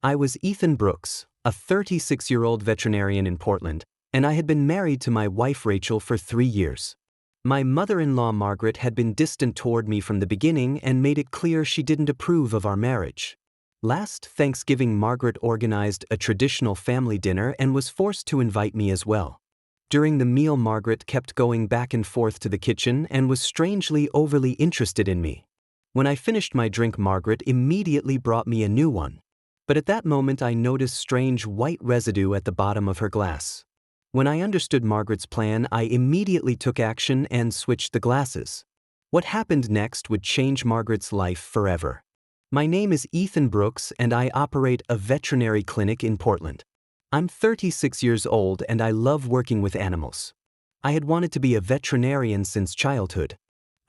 I was Ethan Brooks, a 36-year-old veterinarian in Portland, and I had been married to my wife Rachel for 3 years. My mother-in-law Margaret had been distant toward me from the beginning and made it clear she didn't approve of our marriage. Last Thanksgiving, Margaret organized a traditional family dinner and was forced to invite me as well. During the meal, Margaret kept going back and forth to the kitchen and was strangely overly interested in me. When I finished my drink, Margaret immediately brought me a new one. But at that moment I noticed strange white residue at the bottom of her glass. When I understood Margaret's plan, I immediately took action and switched the glasses. What happened next would change Margaret's life forever. My name is Ethan Brooks and I operate a veterinary clinic in Portland. I'm 36 years old and I love working with animals. I had wanted to be a veterinarian since childhood.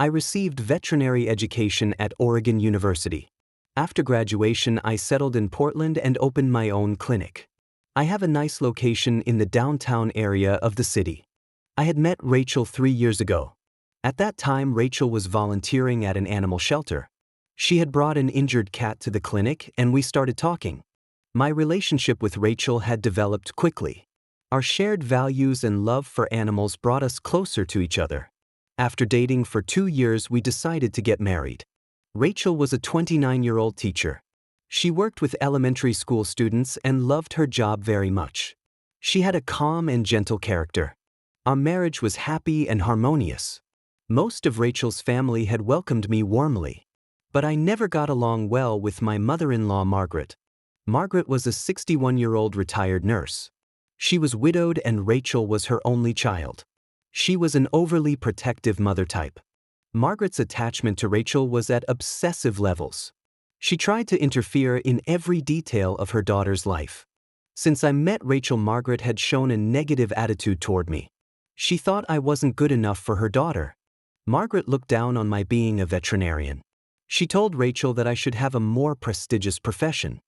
I received veterinary education at Oregon University. After graduation, I settled in Portland and opened my own clinic. I have a nice location in the downtown area of the city. I had met Rachel 3 years ago. At that time, Rachel was volunteering at an animal shelter. She had brought an injured cat to the clinic and we started talking. My relationship with Rachel had developed quickly. Our shared values and love for animals brought us closer to each other. After dating for 2 years, we decided to get married. Rachel was a 29-year-old teacher. She worked with elementary school students and loved her job very much. She had a calm and gentle character. Our marriage was happy and harmonious. Most of Rachel's family had welcomed me warmly. But I never got along well with my mother-in-law Margaret. Margaret was a 61-year-old retired nurse. She was widowed and Rachel was her only child. She was an overly protective mother type. Margaret's attachment to Rachel was at obsessive levels. She tried to interfere in every detail of her daughter's life. Since I met Rachel, Margaret had shown a negative attitude toward me. She thought I wasn't good enough for her daughter. Margaret looked down on my being a veterinarian. She told Rachel that I should have a more prestigious profession.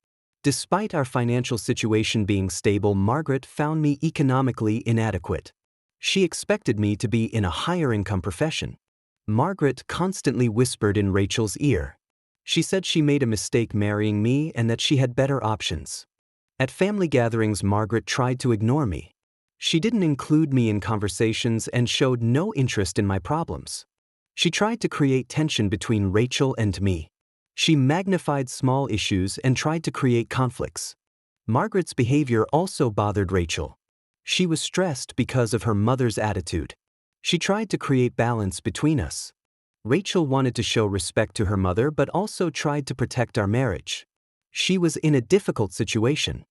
Despite our financial situation being stable, Margaret found me economically inadequate. She expected me to be in a higher income profession. Margaret constantly whispered in Rachel's ear. She said she made a mistake marrying me and that she had better options. At family gatherings, Margaret tried to ignore me. She didn't include me in conversations and showed no interest in my problems. She tried to create tension between Rachel and me. She magnified small issues and tried to create conflicts. Margaret's behavior also bothered Rachel. She was stressed because of her mother's attitude. She tried to create balance between us. Rachel wanted to show respect to her mother but also tried to protect our marriage. She was in a difficult situation.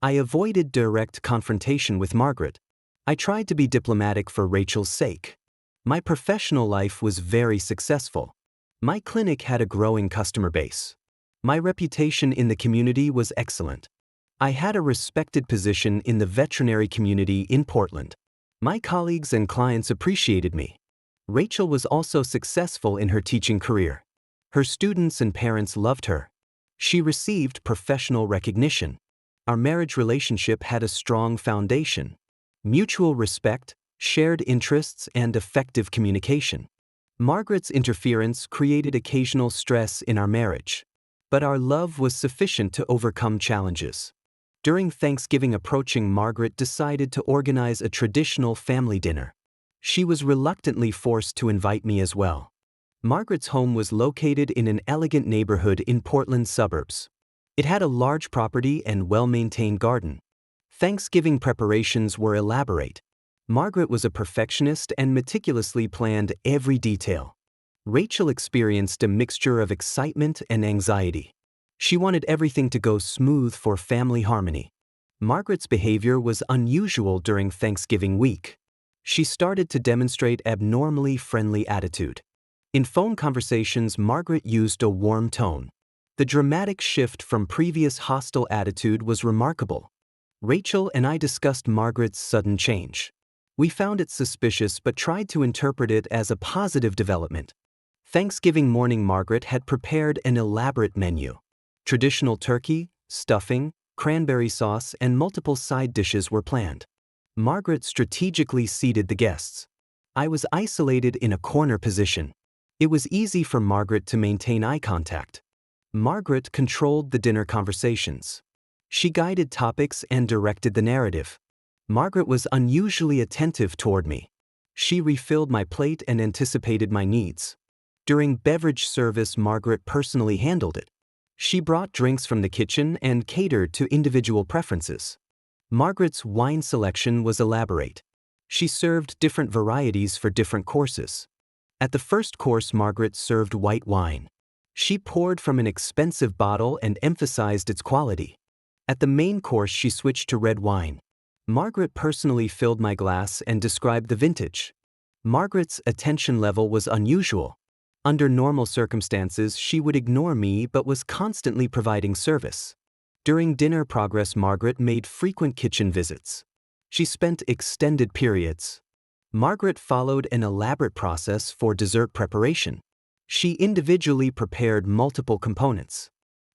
I avoided direct confrontation with Margaret. I tried to be diplomatic for Rachel's sake. My professional life was very successful. My clinic had a growing customer base. My reputation in the community was excellent. I had a respected position in the veterinary community in Portland. My colleagues and clients appreciated me. Rachel was also successful in her teaching career. Her students and parents loved her. She received professional recognition. Our marriage relationship had a strong foundation: mutual respect, shared interests, and effective communication. Margaret's interference created occasional stress in our marriage, but our love was sufficient to overcome challenges. During Thanksgiving approaching, Margaret decided to organize a traditional family dinner. She was reluctantly forced to invite me as well. Margaret's home was located in an elegant neighborhood in Portland suburbs. It had a large property and well-maintained garden. Thanksgiving preparations were elaborate. Margaret was a perfectionist and meticulously planned every detail. Rachel experienced a mixture of excitement and anxiety. She wanted everything to go smooth for family harmony. Margaret's behavior was unusual during Thanksgiving week. She started to demonstrate abnormally friendly attitude. In phone conversations, Margaret used a warm tone. The dramatic shift from previous hostile attitude was remarkable. Rachel and I discussed Margaret's sudden change. We found it suspicious but tried to interpret it as a positive development. Thanksgiving morning, Margaret had prepared an elaborate menu. Traditional turkey, stuffing, cranberry sauce, and multiple side dishes were planned. Margaret strategically seated the guests. I was isolated in a corner position. It was easy for Margaret to maintain eye contact. Margaret controlled the dinner conversations. She guided topics and directed the narrative. Margaret was unusually attentive toward me. She refilled my plate and anticipated my needs. During beverage service, Margaret personally handled it. She brought drinks from the kitchen and catered to individual preferences. Margaret's wine selection was elaborate. She served different varieties for different courses. At the first course, Margaret served white wine. She poured from an expensive bottle and emphasized its quality. At the main course, she switched to red wine. Margaret personally filled my glass and described the vintage. Margaret's attention level was unusual. Under normal circumstances, she would ignore me but was constantly providing service. During dinner progress, Margaret made frequent kitchen visits. She spent extended periods. Margaret followed an elaborate process for dessert preparation. She individually prepared multiple components.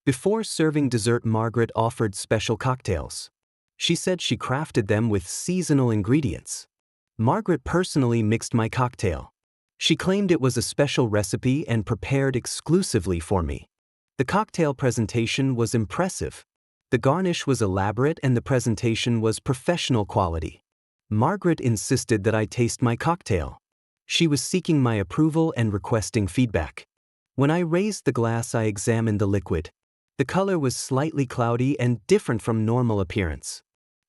Before serving dessert, Margaret offered special cocktails. She said she crafted them with seasonal ingredients. Margaret personally mixed my cocktail. She claimed it was a special recipe and prepared exclusively for me. The cocktail presentation was impressive. The garnish was elaborate and the presentation was professional quality. Margaret insisted that I taste my cocktail. She was seeking my approval and requesting feedback. When I raised the glass, I examined the liquid. The color was slightly cloudy and different from normal appearance.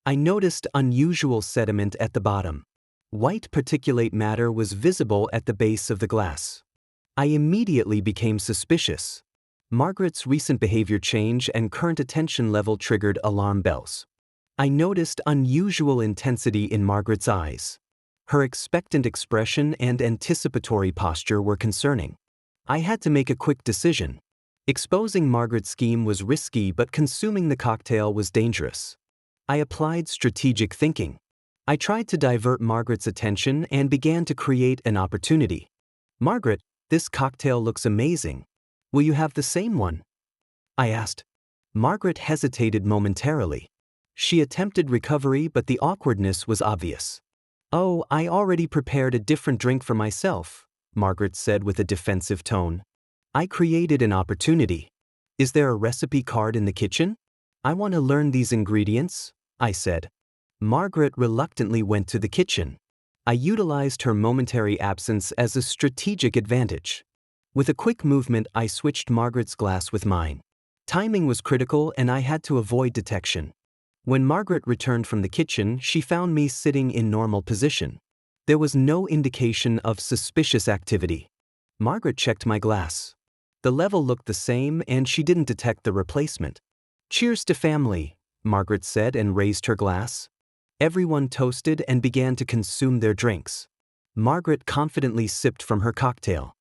I noticed unusual sediment at the bottom. White particulate matter was visible at the base of the glass. I immediately became suspicious. Margaret's recent behavior change and current attention level triggered alarm bells. I noticed unusual intensity in Margaret's eyes. Her expectant expression and anticipatory posture were concerning. I had to make a quick decision. Exposing Margaret's scheme was risky, but consuming the cocktail was dangerous. I applied strategic thinking. I tried to divert Margaret's attention and began to create an opportunity. "Margaret, this cocktail looks amazing. Will you have the same one?" I asked. Margaret hesitated momentarily. She attempted recovery, but the awkwardness was obvious. "Oh, I already prepared a different drink for myself," Margaret said with a defensive tone. I created an opportunity. "Is there a recipe card in the kitchen? I want to learn these ingredients," I said. Margaret reluctantly went to the kitchen. I utilized her momentary absence as a strategic advantage. With a quick movement, I switched Margaret's glass with mine. Timing was critical and I had to avoid detection. When Margaret returned from the kitchen, she found me sitting in normal position. There was no indication of suspicious activity. Margaret checked my glass. The level looked the same and she didn't detect the replacement. "Cheers to family," Margaret said and raised her glass. Everyone toasted and began to consume their drinks. Margaret confidently sipped from her cocktail.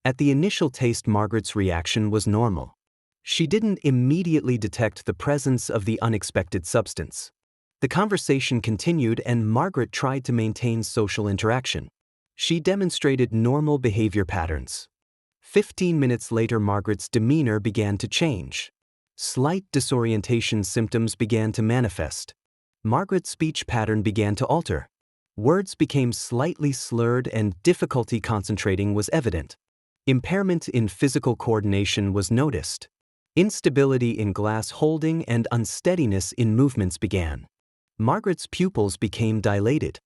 At the initial taste, Margaret's reaction was normal. She didn't immediately detect the presence of the unexpected substance. The conversation continued and Margaret tried to maintain social interaction. She demonstrated normal behavior patterns. 15 minutes later, Margaret's demeanor began to change. Slight disorientation symptoms began to manifest. Margaret's speech pattern began to alter. Words became slightly slurred and difficulty concentrating was evident. Impairment in physical coordination was noticed. Instability in glass holding and unsteadiness in movements began. Margaret's pupils became dilated.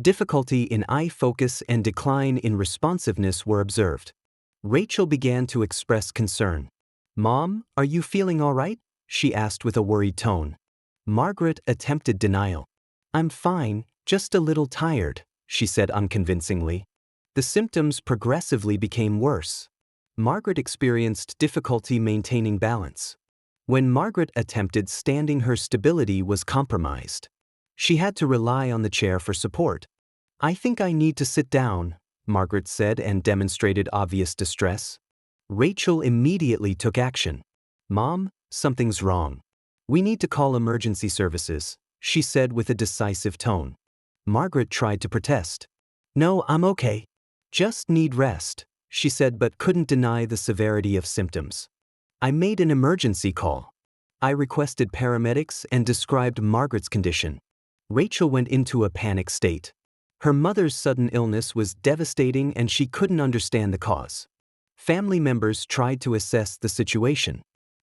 Difficulty in eye focus and decline in responsiveness were observed. Rachel began to express concern. "Mom, are you feeling all right?" she asked with a worried tone. Margaret attempted denial. "I'm fine, just a little tired," she said unconvincingly. The symptoms progressively became worse. Margaret experienced difficulty maintaining balance. When Margaret attempted standing, her stability was compromised. She had to rely on the chair for support. "I think I need to sit down," Margaret said and demonstrated obvious distress. Rachel immediately took action. "Mom, something's wrong. We need to call emergency services," she said with a decisive tone. Margaret tried to protest. "No, I'm okay. Just need rest," she said, but couldn't deny the severity of symptoms. I made an emergency call. I requested paramedics and described Margaret's condition. Rachel went into a panic state. Her mother's sudden illness was devastating and she couldn't understand the cause. Family members tried to assess the situation.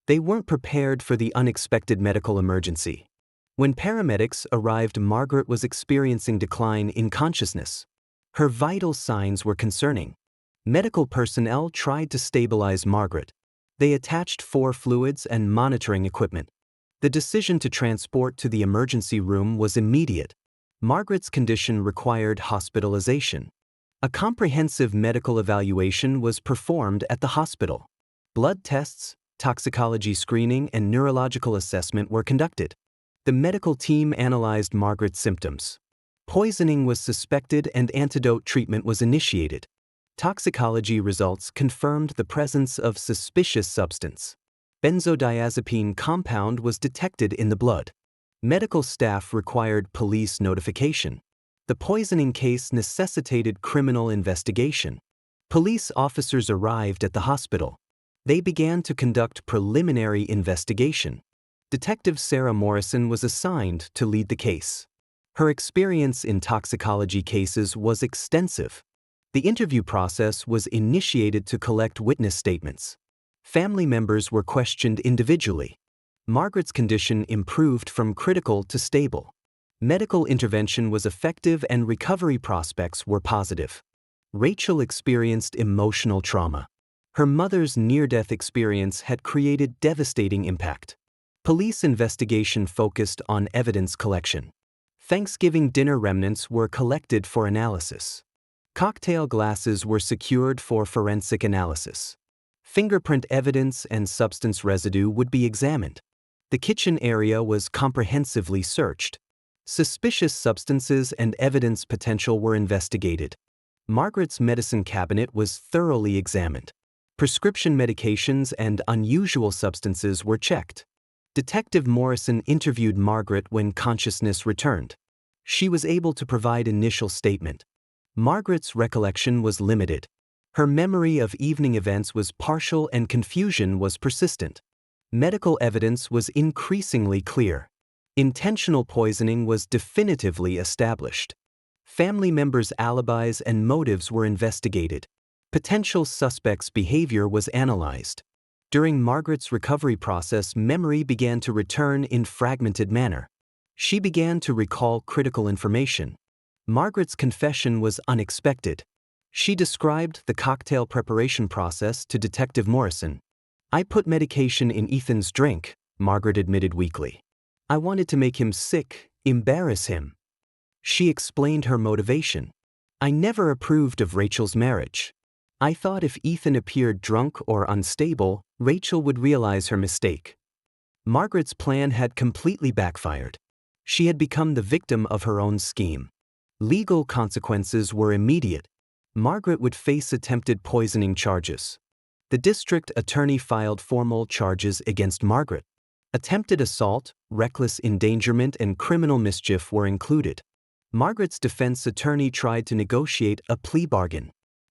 They weren't prepared for the unexpected medical emergency. When paramedics arrived, Margaret was experiencing decline in consciousness. Her vital signs were concerning. Medical personnel tried to stabilize Margaret. They attached 4 fluids and monitoring equipment. The decision to transport to the emergency room was immediate. Margaret's condition required hospitalization. A comprehensive medical evaluation was performed at the hospital. Blood tests, toxicology screening, and neurological assessment were conducted. The medical team analyzed Margaret's symptoms. Poisoning was suspected and antidote treatment was initiated. Toxicology results confirmed the presence of suspicious substance. Benzodiazepine compound was detected in the blood. Medical staff required police notification. The poisoning case necessitated criminal investigation. Police officers arrived at the hospital. They began to conduct preliminary investigation. Detective Sarah Morrison was assigned to lead the case. Her experience in toxicology cases was extensive. The interview process was initiated to collect witness statements. Family members were questioned individually. Margaret's condition improved from critical to stable. Medical intervention was effective and recovery prospects were positive. Rachel experienced emotional trauma. Her mother's near-death experience had created devastating impact. Police investigation focused on evidence collection. Thanksgiving dinner remnants were collected for analysis. Cocktail glasses were secured for forensic analysis. Fingerprint evidence and substance residue would be examined. The kitchen area was comprehensively searched. Suspicious substances and evidence potential were investigated. Margaret's medicine cabinet was thoroughly examined. Prescription medications and unusual substances were checked. Detective Morrison interviewed Margaret when consciousness returned. She was able to provide initial statement. Margaret's recollection was limited. Her memory of evening events was partial and confusion was persistent. Medical evidence was increasingly clear. Intentional poisoning was definitively established. Family members' alibis and motives were investigated. Potential suspects' behavior was analyzed. During Margaret's recovery process, memory began to return in fragmented manner. She began to recall critical information. Margaret's confession was unexpected. She described the cocktail preparation process to Detective Morrison. "I put medication in Ethan's drink," Margaret admitted weakly. "I wanted to make him sick, embarrass him." She explained her motivation. "I never approved of Rachel's marriage. I thought if Ethan appeared drunk or unstable, Rachel would realize her mistake." Margaret's plan had completely backfired. She had become the victim of her own scheme. Legal consequences were immediate. Margaret would face attempted poisoning charges. The district attorney filed formal charges against Margaret. Attempted assault, reckless endangerment, and criminal mischief were included. Margaret's defense attorney tried to negotiate a plea bargain.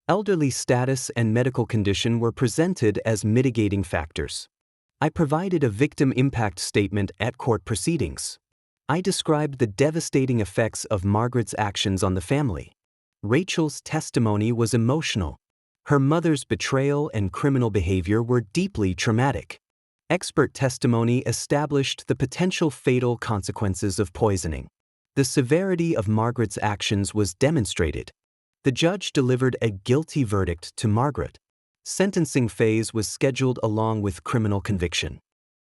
Elderly status and medical condition were presented as mitigating factors. "I provided a victim impact statement at court proceedings. I described the devastating effects of Margaret's actions on the family." Rachel's testimony was emotional. Her mother's betrayal and criminal behavior were deeply traumatic. Expert testimony established the potential fatal consequences of poisoning. The severity of Margaret's actions was demonstrated. The judge delivered a guilty verdict to Margaret. Sentencing phase was scheduled along with criminal conviction.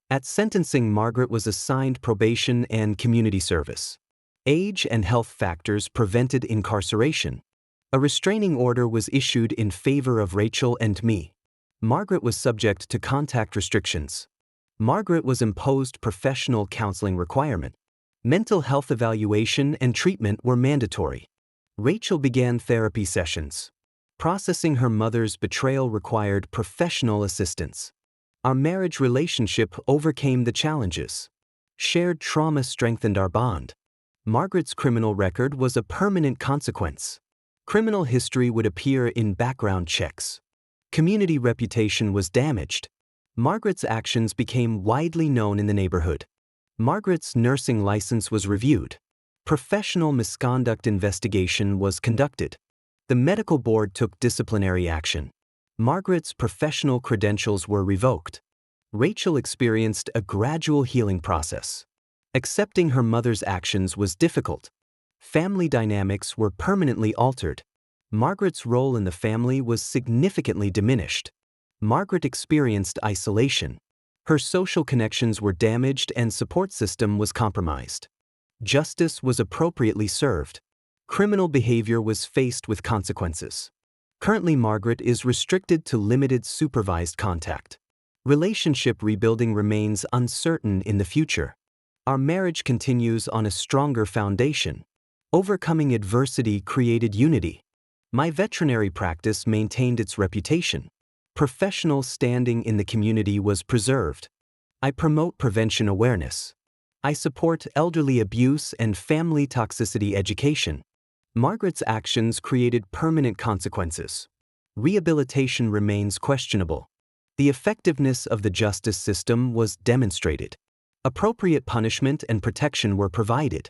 At sentencing, Margaret was assigned probation and community service. Age and health factors prevented incarceration. A restraining order was issued in favor of Rachel and me. Margaret was subject to contact restrictions. Margaret was imposed professional counseling requirement. Mental health evaluation and treatment were mandatory. Rachel began therapy sessions. Processing her mother's betrayal required professional assistance. Our marriage relationship overcame the challenges. Shared trauma strengthened our bond. Margaret's criminal record was a permanent consequence. Criminal history would appear in background checks. Community reputation was damaged. Margaret's actions became widely known in the neighborhood. Margaret's nursing license was reviewed. Professional misconduct investigation was conducted. The medical board took disciplinary action. Margaret's professional credentials were revoked. Rachel experienced a gradual healing process. Accepting her mother's actions was difficult. Family dynamics were permanently altered. Margaret's role in the family was significantly diminished. Margaret experienced isolation. Her social connections were damaged and support system was compromised. Justice was appropriately served. Criminal behavior was faced with consequences. Currently, Margaret is restricted to limited supervised contact. Relationship rebuilding remains uncertain in the future. Our marriage continues on a stronger foundation. Overcoming adversity created unity. My veterinary practice maintained its reputation. Professional standing in the community was preserved. I promote prevention awareness. I support elderly abuse and family toxicity education. Margaret's actions created permanent consequences. Rehabilitation remains questionable. The effectiveness of the justice system was demonstrated. Appropriate punishment and protection were provided.